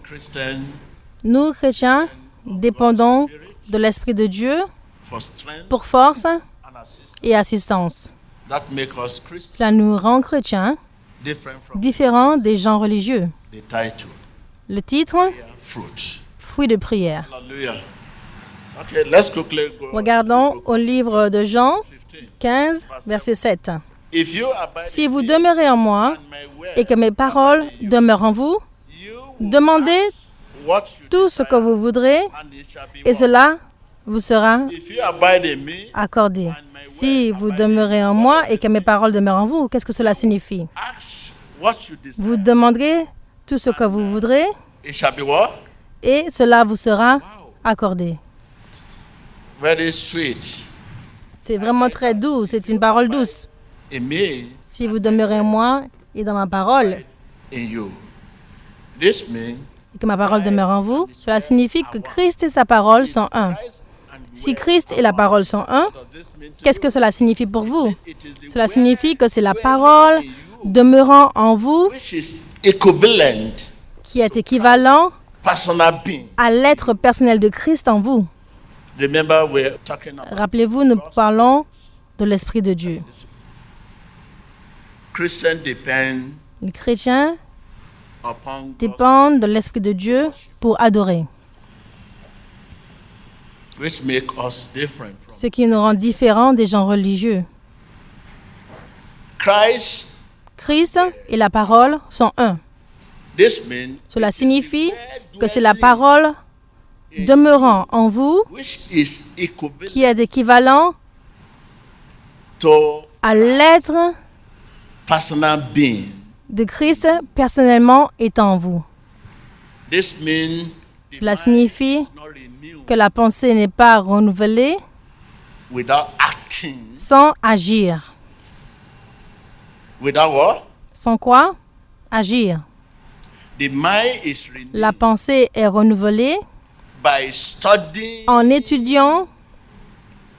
Christian Nous, chrétiens, dépendons de l'Esprit de Dieu for strength pour force and assistance. et assistance. That make us Christians Cela nous rend chrétiens different from différents des gens religieux. the title, Le titre, prayer fruit. fruit de prière. Hallelujah. Okay, let's quickly go. Regardons au livre de Jean 15. 15, verset 7. If you abide Si in vous me demeurez en moi and my word et que mes paroles abide in you, demeurent en vous, you will demandez ask what you tout ce que desire, vous voudrez and it shall be et what? cela vous sera If you abide in me, accordé. Si vous demeurez en moi et que mes paroles demeurent en vous, qu'est-ce que cela signifie? ask what you desire. Vous demanderez tout ce que vous voudrez It shall be what? et cela vous sera Wow. accordé. Very sweet. C'est vraiment très doux, c'est une parole douce. In me, Si vous demeurez en moi et dans ma parole, in you. This means et que ma parole demeure en vous, cela signifie que Christ et sa parole sont un. Christ and Si Christ et la parole sont un, does this mean to qu'est-ce que cela signifie pour vous? It is the Cela word signifie que c'est la parole demeurant en vous which is equivalent qui est équivalent personal being. à l'être personnel de Christ en vous. Remember, we're talking about Rappelez-vous, nous parlons de l'Esprit de Dieu. Christians depend Les chrétiens upon God's, dépendent de l'Esprit de Dieu pour adorer, which make us different from ce qui nous rend différents des gens religieux. Christ. Christ et la parole sont un. This means Cela signifie que c'est la parole demeurant en vous which is equivalent qui est équivalent to à l'être personal being. de Christ personnellement étant en vous. This means the Cela mind signifie is not renewed que la pensée n'est pas renouvelée without acting. sans agir. Without what? Sans quoi? Agir. The mind is renewed La pensée est renouvelée by studying en étudiant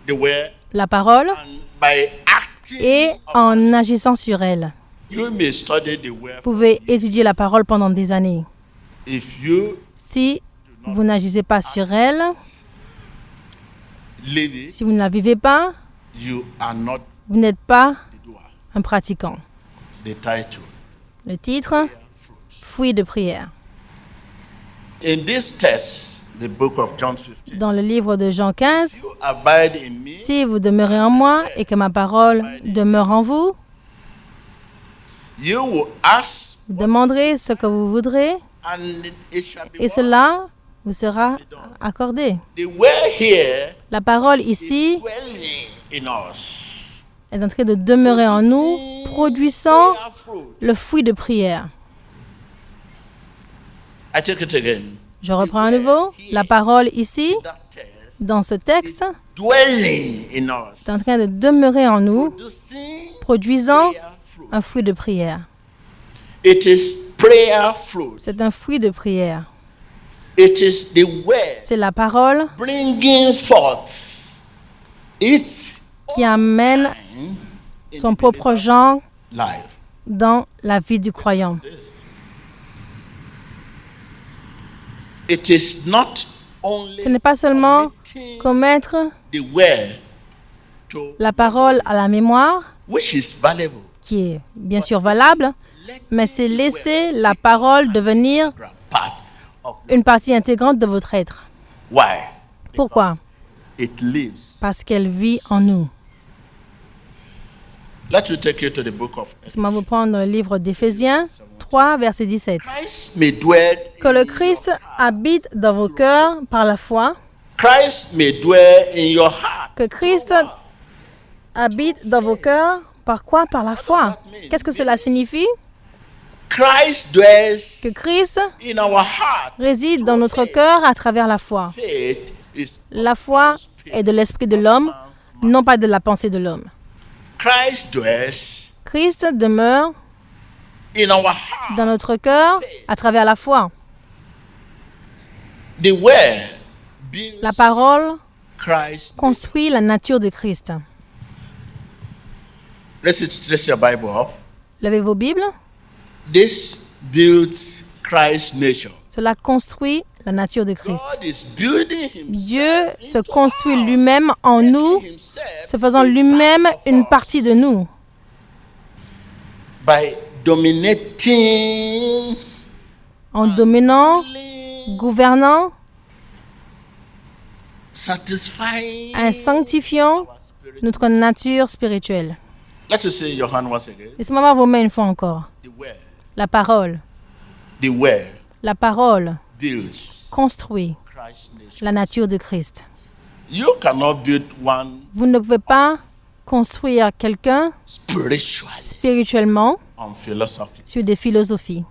the word la parole and by acting. et en agissant sur elle. You may study the word. Vous pouvez étudier la parole pendant des années. If you Si vous n'agissez pas sur elle, live it, si vous ne la vivez pas, you are not vous n'êtes pas the doer. un pratiquant. The title. Le titre, fruit de prière. In this text, the book of John 15, Dans le livre de Jean 15, you abide in me, si vous demeurez en moi et que ma parole demeure en vous, you will ask, vous demanderez ce que vous voudrez and it shall be et what? cela vous sera accordé. The word here La parole ici dwelling in us. est en train de demeurer en nous, produisant Prayer fruit. le fruit de prière. I take it again. Je reprends à nouveau. La parole ici, That text dans ce texte, dwelling in us. est en train de demeurer en nous, Producing produisant prayer fruit. un fruit de prière. It is prayer fruit. C'est un fruit de prière. It is the word C'est la parole bringing forth its qui amène in son the propre genre life. dans la vie du croyant. It is not only Ce n'est pas seulement committing commettre the word to la parole à la mémoire, which is valuable. qui est bien sûr valable, mais c'est laisser la parole devenir Part of une partie intégrante de votre être. why Pourquoi? it lives. Parce qu'elle vit en nous. Let me take you to the book of Laissez-moi vous prendre le livre d'Éphésiens 3, verset 17. Christ may dwell. Que le Christ habite dans vos cœurs par la foi. Christ may dwell in your heart. Que Christ habite dans vos cœurs par quoi? Par la foi. Qu'est-ce que cela signifie? Christ dwells Que Christ in our heart. réside dans notre cœur à travers la foi. Faith is La foi est de l'esprit de l'homme, non pas de la pensée de l'homme. Christ dwells Christ demeure in our heart. dans notre cœur à travers la foi. The word builds La parole Christ. construit la nature de Christ. Let's your Bible up. Levez vos Bibles. This builds Christ's nature. Cela construit la nature de Christ. God is building Dieu himself se into construit us, lui-même en nous, making himself se faisant a lui-même part of une us partie de nous, by dominating, en dominant, ruling, gouvernant, satisfying en sanctifiant our spirit. notre nature spirituelle. Let us say your hand once again. Laissez-moi voir vos mains une fois encore. The word, La parole. the word La parole builds construit Christ's nature. la nature de Christ. You cannot build one Vous ne pouvez pas construire quelqu'un spiritually spirituellement on philosophy sur des philosophies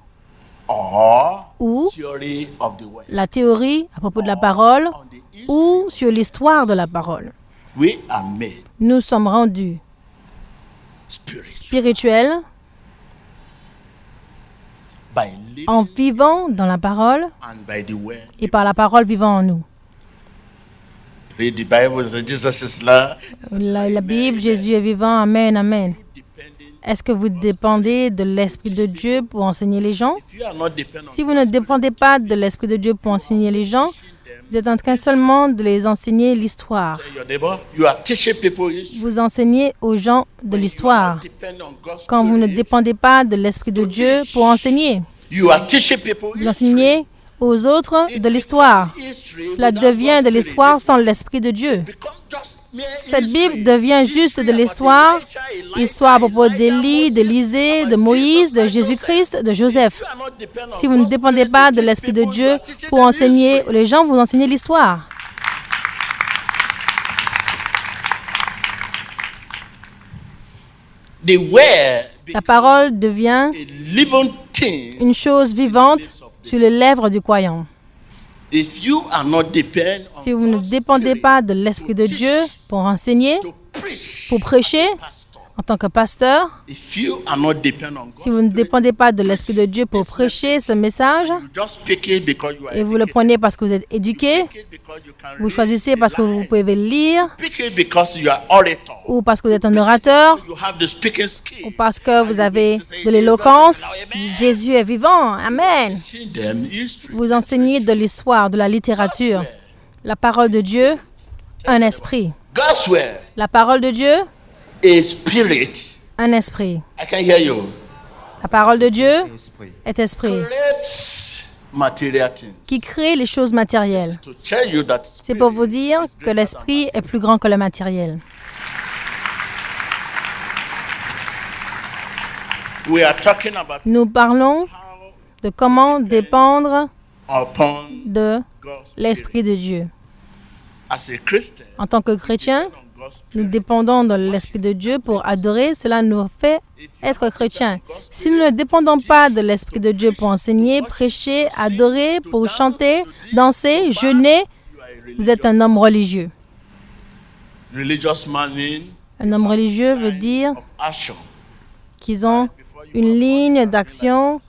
or ou theory of the word. la théorie à propos de la parole On the issue, ou sur l'histoire de la parole. we are made Nous sommes rendus spiritual spirituels by living en vivant dans la parole and by the word. et par la parole vivant en nous. Read the Bible and say Jesus is Lord. La Bible, Jésus est vivant, amen, amen. Depending, Est-ce que vous dépendez de l'Esprit de Dieu pour enseigner les gens? if you are not dependent Si on vous ne dépendez pas de l'Esprit de Dieu pour enseigner les gens, vous êtes en train seulement de les enseigner l'histoire. your neighbor, you are teaching people history. Vous enseignez aux gens de l'histoire Depend on God's quand vous ne Spirit. dépendez pas de l'Esprit de Dieu pour enseigner. You are teaching people Vous history. enseignez aux autres de l'histoire. Cela devient de l'histoire sans l'Esprit de Dieu. Cette Bible devient juste de l'histoire, histoire à propos d'Élie, d'Élisée, de Moïse, de Jésus-Christ, de Joseph. Si vous ne dépendez pas de l'Esprit de Dieu pour enseigner les gens, vous enseignez l'histoire. The word La parole devient a living thing. une chose vivante sur les lèvres du croyant. If you are not dependent Si on vous ne God's dépendez Spirit pas de l'Esprit de Dieu pour enseigner, to preach, pour prêcher, pastor, en tant que pasteur, if you are not dependent on si God's vous ne Spirit, dépendez pas de l'Esprit de Dieu pour prêcher ce message, you just pick it because you are et vous le prenez parce que vous êtes éduqué, pick it because you can vous read choisissez the parce que vous line. pouvez le lire, Pick it because you are orator. ou parce que vous êtes un orateur, You have the speaking skill. ou parce que vous avez de l'éloquence. Jésus est vivant. Amen. Teaching them history. Vous enseignez de l'histoire, de la littérature. La parole de Dieu, un esprit. God's word, La parole de Dieu, a spirit. un esprit. I can hear you. La parole de Dieu est esprit, Creates material things. qui crée les choses matérielles. To tell you that C'est pour vous dire que l'esprit est plus grand que le matériel. we are talking about Nous parlons how de comment dépendre upon de God's Spirit. l'Esprit de Dieu. As a Christian, En tant que chrétien, on God's nous Spirit. dépendons de l'Esprit de Dieu pour adorer. Cela nous fait être chrétiens. Si nous ne dépendons pas de l'Esprit de Dieu pour enseigner, prêcher, adorer, pour chanter, danser, jeûner, You are a vous êtes un homme religieux. religious man in Un homme religieux veut dire of action. qu'ils ont une ligne d'action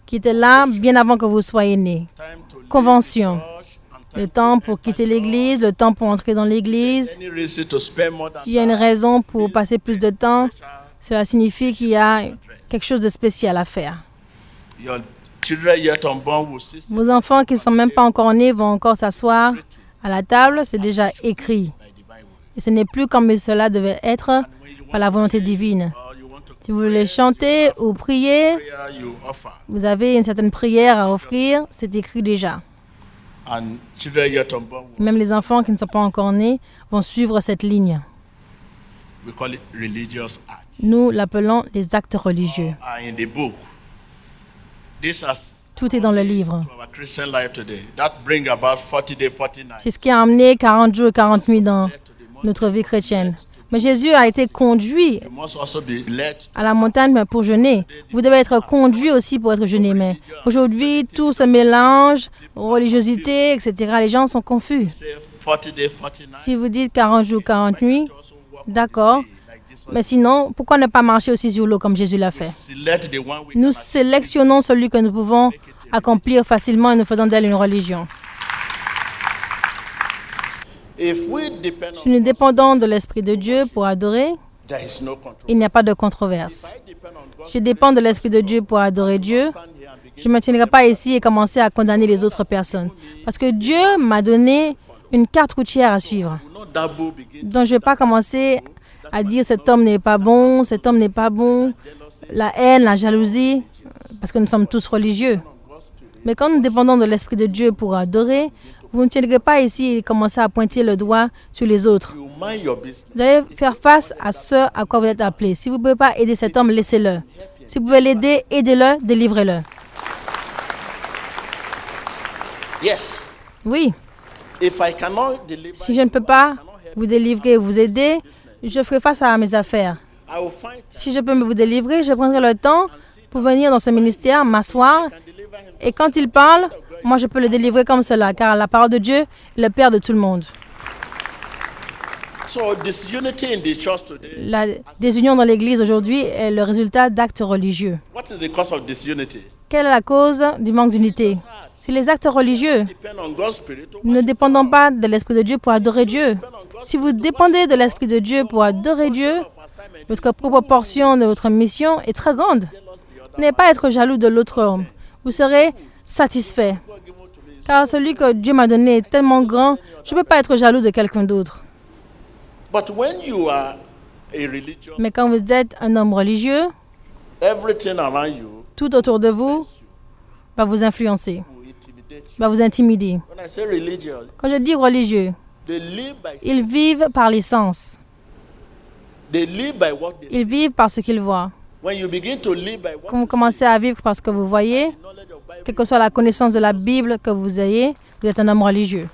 qui était là bien avant que vous soyez nés. Time to leave Convention. the church and time Le temps pour quitter l'église, le temps pour entrer dans l'église. any reason to spend more than S'il y a une raison pour passer plus de temps, cela signifie qu'il y a quelque chose de spécial à faire. your children yet unborn will still sit Vos enfants qui ne sont même pas encore nés vont encore s'asseoir à la table, c'est déjà écrit. by the Bible. Et ce n'est plus comme cela devait être par la volonté divine. Or you want to Si vous voulez chanter ou prier, prayer you offer. vous avez une certaine prière à offrir, c'est écrit déjà. And children yet unborn, Et même les enfants qui ne sont pas encore nés vont suivre cette ligne. we call it religious acts. Nous l'appelons les actes religieux. Are in the book. This has Tout est dans le livre. to our Christian life today. That bring about 40 days, 40 nights. C'est ce qui a amené 40 jours et 40 nuits dans notre vie chrétienne. Mais Jésus a été conduit You must also be led. à la montagne pour jeûner. Vous devez être conduit aussi pour être jeûné. Mais aujourd'hui, tout se mélange, religiosité, etc. Les gens sont confus. Say 40 days, 40 nights. Si vous dites 40 jours, 40 nuits, Also walk d'accord. like Jesus. Mais sinon, pourquoi ne pas marcher aussi sur l'eau comme Jésus l'a fait? Select the one we Nous can sélectionnons celui que nous pouvons accomplir facilement et nous faisons d'elle une religion. If we depend Si on nous dépendons de l'Esprit de Dieu pour adorer, there is no control. il n'y a pas de controverse. I depend on God. Je dépends de l'Esprit de Dieu pour adorer Dieu. Stand here and Je ne me tiendrai pas ici et commencer à condamner les autres personnes. Parce que Dieu m'a donné une carte routière à suivre. Donc, je ne vais pas commencer à dire cet homme n'est pas bon, cet homme n'est pas bon, la haine, la jalousie, parce que nous sommes tous religieux. Mais quand nous dépendons de l'Esprit de Dieu pour adorer, vous ne tiendrez pas ici et commencer à pointer le doigt sur les autres. Vous allez faire face à ce à quoi vous êtes appelés. Si vous ne pouvez pas aider cet homme, laissez-le. Si vous pouvez l'aider, aidez-le, délivrez-le. Yes. Oui. If I cannot deliver, Si je ne peux pas vous délivrer ou vous aider, je ferai face à mes affaires. I will find Si je peux vous délivrer, je prendrai le temps pour venir dans ce ministère, m'asseoir. Et quand il parle, moi je peux le délivrer comme cela, car la parole de Dieu est le Père de tout le monde. so disunity in the church today. La désunion dans l'Église aujourd'hui est le résultat d'actes religieux. What is the cause of disunity? Quelle est la cause du manque d'unité? C'est les actes religieux. Depend on God's spirit. Nous ne dépendons pas de l'Esprit de Dieu pour adorer Dieu. Si vous dépendez de l'Esprit de Dieu pour adorer Dieu, votre proportion de votre mission est très grande. N'ayez pas à être jaloux de l'autre homme. Vous serez satisfait. Car celui que Dieu m'a donné est tellement grand, je ne peux pas être jaloux de quelqu'un d'autre. But when you are a religious, Mais quand vous êtes un homme religieux, everything around you tout autour de vous va vous influencer, will intimidate you. va vous intimider. When I say religious, Quand je dis religieux, they live by ils vivent par les sens. what they Ils see. vivent par ce qu'ils voient. When you begin to live by what Quand vous commencez à vivre par ce que vous voyez, knowledge of Bible, quelle que soit la connaissance de la Bible que vous ayez, vous êtes un homme religieux.